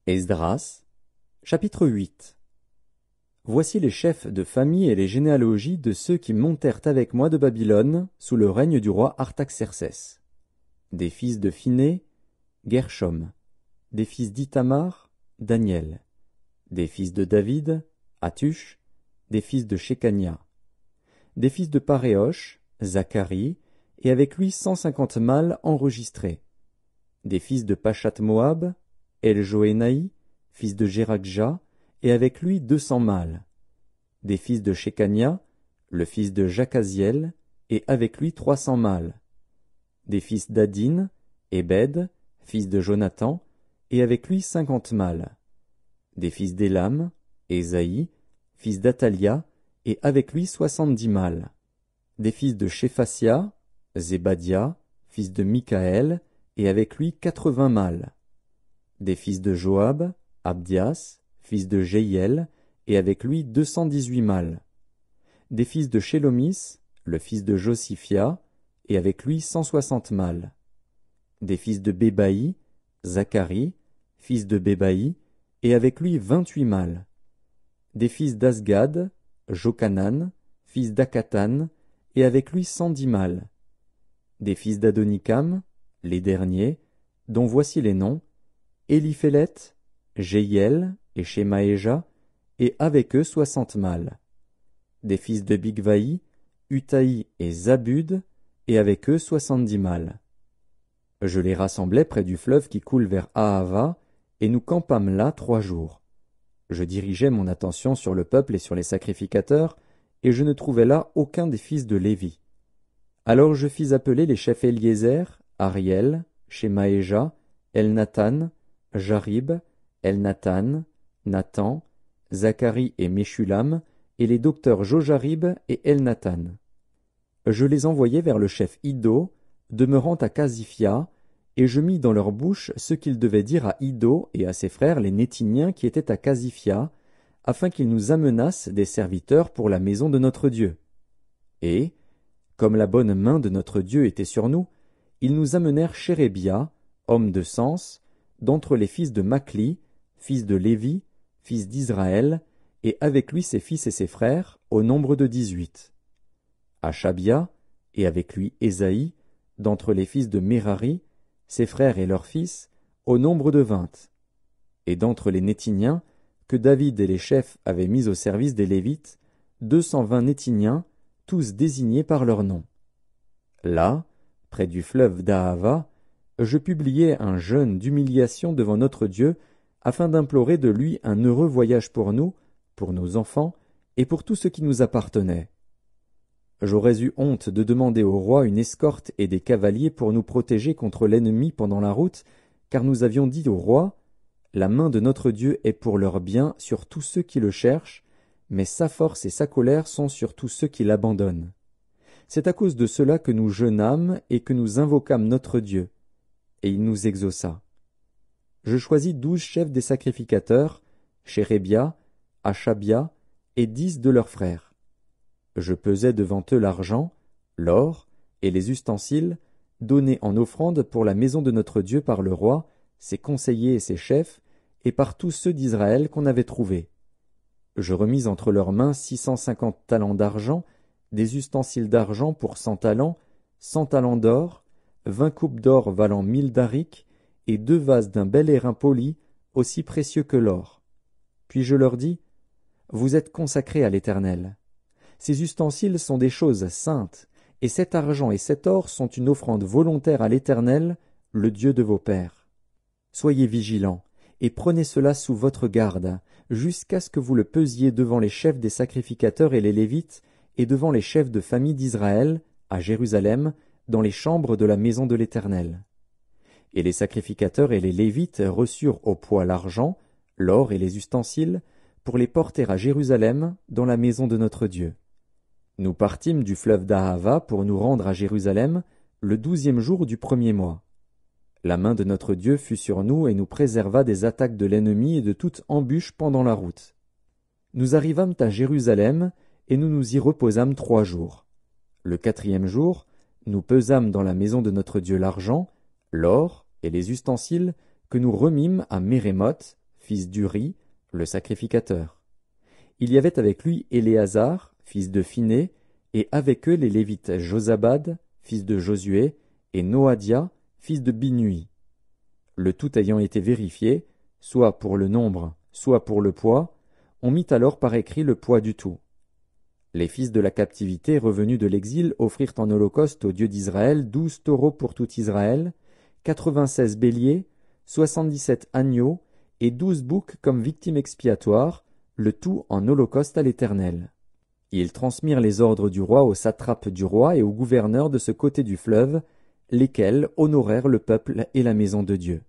Esdras, chapitre 8. Voici les chefs de famille et les généalogies de ceux qui montèrent avec moi de Babylone sous le règne du roi Artaxercès. Des fils de Phiné, Gershom. Des fils d'Ithamar, Daniel. Des fils de David, Hattush. Des fils de Shekania. Des fils de Paréosh, Zacharie, et avec lui 150 mâles enregistrés. Des fils de Pachat-Moab, Eljoénaï, fils de Jérakja, et avec lui 200 mâles. Des fils de Shekania, le fils de Jacaziel, et avec lui 300 mâles. Des fils d'Adin, Ebed, fils de Jonathan, et avec lui 50 mâles. Des fils d'Élam, Ésaïe, fils d'Athalia, et avec lui 70 mâles. Des fils de Shéphatia, Zébadia, fils de Michaël, et avec lui 80 mâles. Des fils de Joab, Abdias, fils de Jéhiel, et avec lui 218 mâles. Des fils de Shélomis, le fils de Josiphia, et avec lui 160 mâles. Des fils de Bébaï, Zacharie, fils de Bébaï, et avec lui 28 mâles. Des fils d'Asgad, Jochanan, fils d'Akatan, et avec lui 110 mâles. Des fils d'Adonikam, les derniers, dont voici les noms, Éliphélet, Jéhiel et Shemaéja, et avec eux 60 mâles. Des fils de Bigvaï, Utaï et Zabud, et avec eux 70 mâles. Je les rassemblai près du fleuve qui coule vers Ahava, et nous campâmes là 3 jours. Je dirigeai mon attention sur le peuple et sur les sacrificateurs, et je ne trouvai là aucun des fils de Lévi. Alors je fis appeler les chefs Éliézer, Ariel, Shemaéja, Elnathan, Jarib, Elnathan, Nathan, Zacharie et Meshulam, et les docteurs Jojarib et Elnathan. Je les envoyai vers le chef Iddo, demeurant à Casifia, et je mis dans leur bouche ce qu'ils devaient dire à Iddo et à ses frères les Nétiniens qui étaient à Casifia, afin qu'ils nous amenassent des serviteurs pour la maison de notre Dieu. Et, comme la bonne main de notre Dieu était sur nous, ils nous amenèrent Chérébia, homme de sens, d'entre les fils de Machli, fils de Lévi, fils d'Israël, et avec lui ses fils et ses frères, au nombre de 18. Achabia, et avec lui Ésaïe, d'entre les fils de Mérari, ses frères et leurs fils, au nombre de 20. Et d'entre les Nétiniens, que David et les chefs avaient mis au service des Lévites, 220 Nétiniens, tous désignés par leur nom. Là, près du fleuve d'Ahava, je publiai un jeûne d'humiliation devant notre Dieu, afin d'implorer de lui un heureux voyage pour nous, pour nos enfants, et pour tout ce qui nous appartenait. J'aurais eu honte de demander au roi une escorte et des cavaliers pour nous protéger contre l'ennemi pendant la route, car nous avions dit au roi, « La main de notre Dieu est pour leur bien sur tous ceux qui le cherchent, mais sa force et sa colère sont sur tous ceux qui l'abandonnent. » C'est à cause de cela que nous jeûnâmes et que nous invoquâmes notre Dieu, et il nous exauça. Je choisis 12 chefs des sacrificateurs, Chérébia, Achabia, et 10 de leurs frères. Je pesai devant eux l'argent, l'or et les ustensiles, donnés en offrande pour la maison de notre Dieu par le roi, ses conseillers et ses chefs, et par tous ceux d'Israël qu'on avait trouvés. Je remis entre leurs mains 650 talents d'argent, des ustensiles d'argent pour 100 talents, 100 talents d'or, 20 coupes d'or valant 1000 darics, et 2 vases d'un bel airain poli, aussi précieux que l'or. Puis je leur dis, « Vous êtes consacrés à l'Éternel. Ces ustensiles sont des choses saintes, et cet argent et cet or sont une offrande volontaire à l'Éternel, le Dieu de vos pères. Soyez vigilants, et prenez cela sous votre garde, jusqu'à ce que vous le pesiez devant les chefs des sacrificateurs et les Lévites, et devant les chefs de famille d'Israël, à Jérusalem, dans les chambres de la maison de l'Éternel. » Et les sacrificateurs et les Lévites reçurent au poids l'argent, l'or et les ustensiles, pour les porter à Jérusalem, dans la maison de notre Dieu. Nous partîmes du fleuve d'Ahava pour nous rendre à Jérusalem, le 12e jour du 1er mois. La main de notre Dieu fut sur nous et nous préserva des attaques de l'ennemi et de toute embûche pendant la route. Nous arrivâmes à Jérusalem, et nous nous y reposâmes 3 jours. Le 4e jour, nous pesâmes dans la maison de notre Dieu l'argent, l'or et les ustensiles que nous remîmes à Mérémoth, fils d'Uri, le sacrificateur. Il y avait avec lui Éléazar, fils de Phiné, et avec eux les Lévites Josabad, fils de Josué, et Noadia, fils de Binui. Le tout ayant été vérifié, soit pour le nombre, soit pour le poids, on mit alors par écrit le poids du tout. Les fils de la captivité revenus de l'exil offrirent en holocauste au Dieu d'Israël 12 taureaux pour tout Israël, 96 béliers, 77 agneaux et 12 boucs comme victimes expiatoires, le tout en holocauste à l'Éternel. Ils transmirent les ordres du roi aux satrapes du roi et aux gouverneurs de ce côté du fleuve, lesquels honorèrent le peuple et la maison de Dieu.